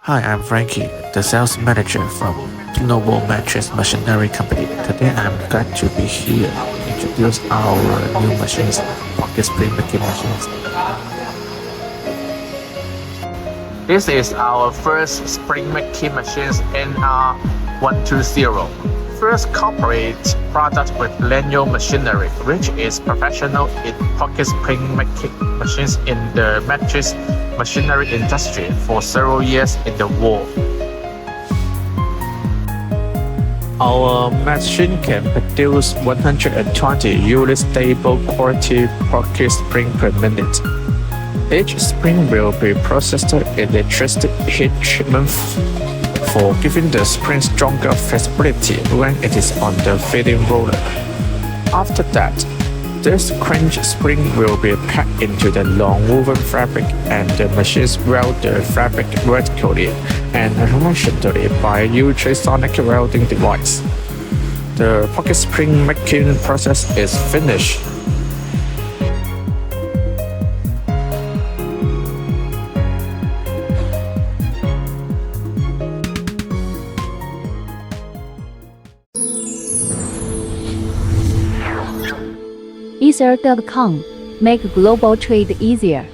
Hi, I'm Frankie, the sales manager from Nobo Mattress Machinery Company. Today I'm glad to be here to introduce our new machines, pocket spring making machines. This is our first spring making machines NR120. First corporate product with Lenyo Machinery, which is professional in pocket spring making machines in the mattress machinery industry for several years in the world. Our machine can produce 120 units stable quality pocket spring per minute. Each spring will be processed electricity heat treatment for giving the spring stronger flexibility when it is on the feeding roller. After that, this cringe spring will be packed into the long woven fabric and the machines weld the fabric vertically and horizontally by ultrasonic welding device. The pocket spring making process is finished. Ether.com. Make global trade easier.